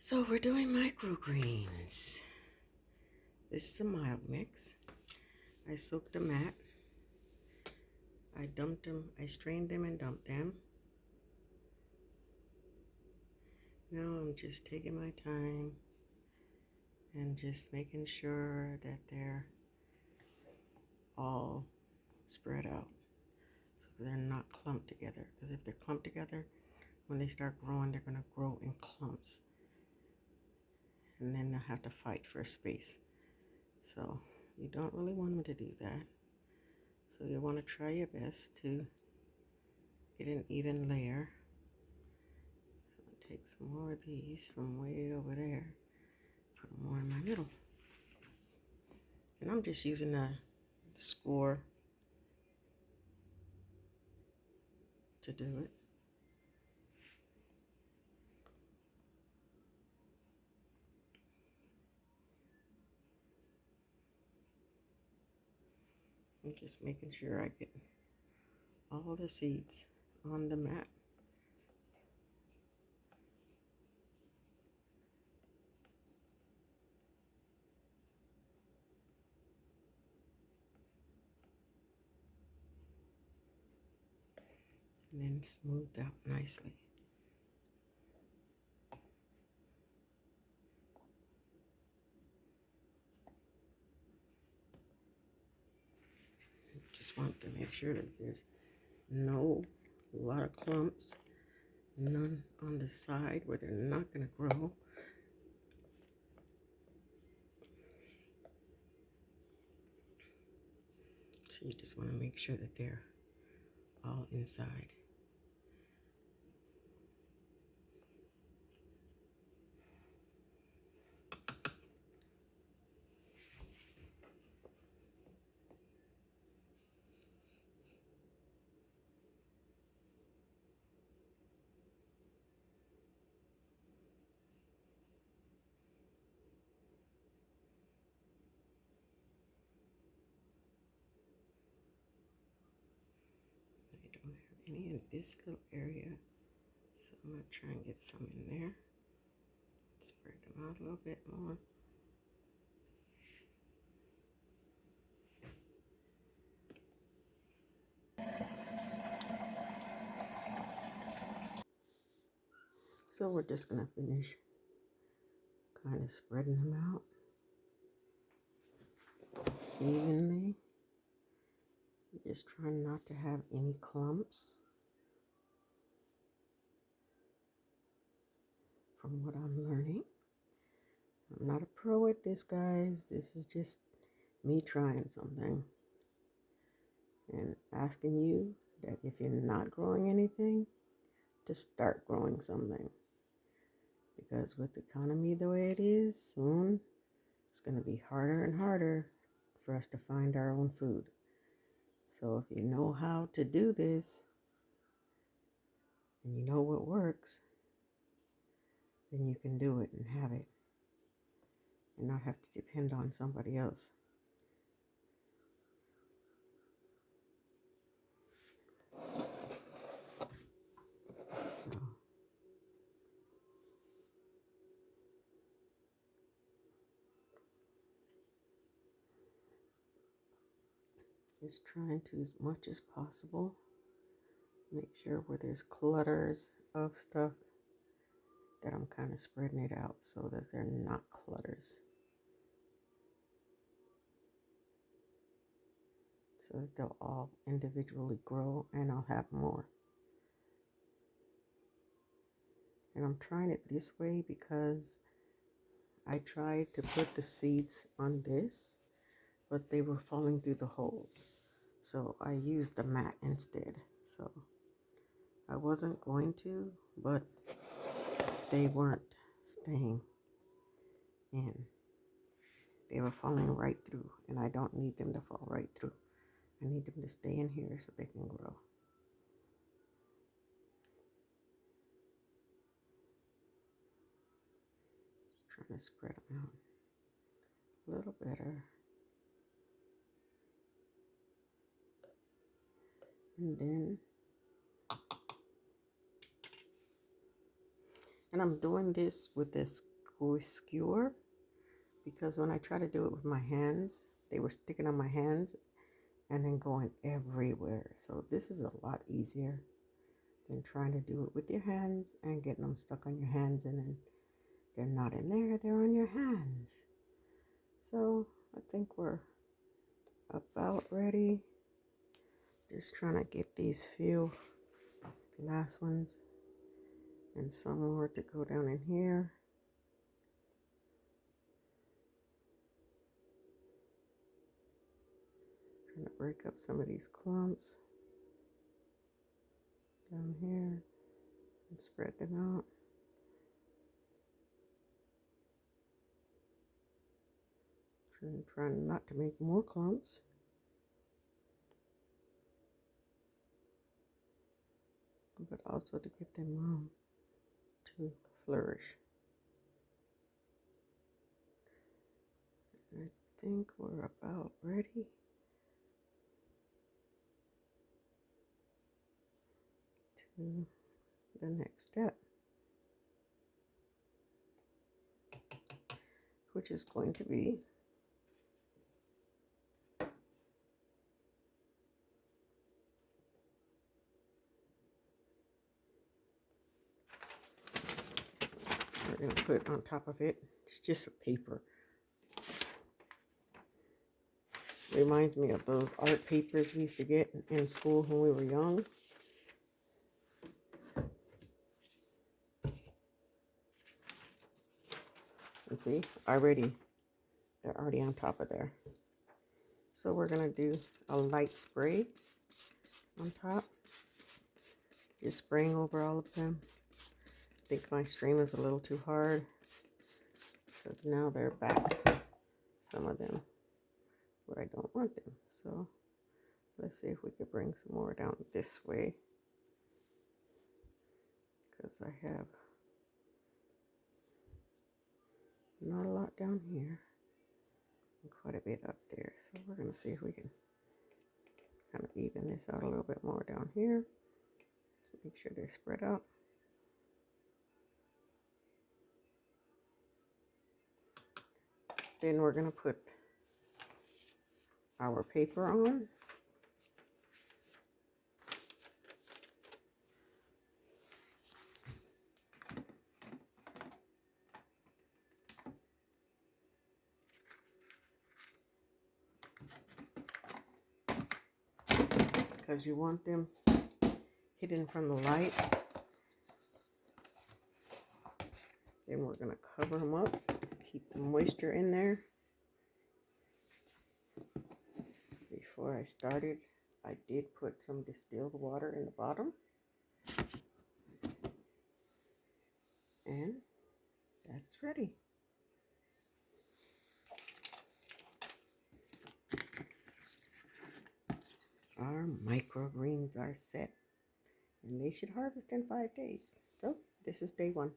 So we're doing microgreens. This is a mild mix. I soaked the mat. I dumped them. I strained them and dumped them. Now I'm just taking my time and just making sure that they're all spread out so they're not clumped together. Because if they're clumped together, when they start growing, they're going to grow in clumps. And then they'll have to fight for space. So you don't really want them to do that. So you want to try your best to get an even layer. So I'll take some more of these from way over there, put them more in my middle. And I'm just using a score to do it. I'm just making sure I get all the seeds on the mat. And then smoothed out nicely. Just want to make sure that there's no lot of clumps, none on the side where they're not going to grow. So you just want to make sure that they're all inside. I don't have any in this little area, so I'm going to try and get some in there. Spread them out a little bit more. So we're just going to finish kind of spreading them out evenly. Just trying not to have any clumps. From what I'm learning, I'm not a pro at this, guys. This is just me trying something and asking you that if you're not growing anything, to start growing something. Because with the economy the way it is, soon it's going to be harder and harder for us to find our own food. So if you know how to do this and you know what works, then you can do it and have it and not have to depend on somebody else. So just trying to, as much as possible, make sure where there's clutters of stuff that I'm kind of spreading it out so that they're not clutters. So that they'll all individually grow and I'll have more. And I'm trying it this way because I tried to put the seeds on this, but they were falling through the holes. So I used the mat instead. So I wasn't going to, but they weren't staying in. They were falling right through, and I don't need them to fall right through. I need them to stay in here so they can grow. Just trying to spread them out a little better. And I'm doing this with this skewer, because when I try to do it with my hands, they were sticking on my hands and then going everywhere. So this is a lot easier than trying to do it with your hands and getting them stuck on your hands, and then they're not in there, they're on your hands. So I think we're about ready. Just trying to get these few last ones and some more to go down in here. Trying to break up some of these clumps down here and spread them out. Trying not to make more clumps. But also to give them room to flourish. I think we're about ready to the next step, which is going to be we're going to put on top of it, it's just a paper. Reminds me of those art papers we used to get in school when we were young. And see, they're already on top of there. So we're going to do a light spray on top. Just spraying over all of them. I think my stream is a little too hard, because now they're back, some of them, where I don't want them. So let's see if we could bring some more down this way, because I have not a lot down here and quite a bit up there. So we're going to see if we can kind of even this out a little bit more down here. Make sure they're spread out. Then we're going to put our paper on. Because you want them hidden from the light. Then we're going to cover them up, keep the moisture in there. Before I started, I did put some distilled water in the bottom. And that's ready. Our microgreens are set, and they should harvest in 5 days. So this is day 1.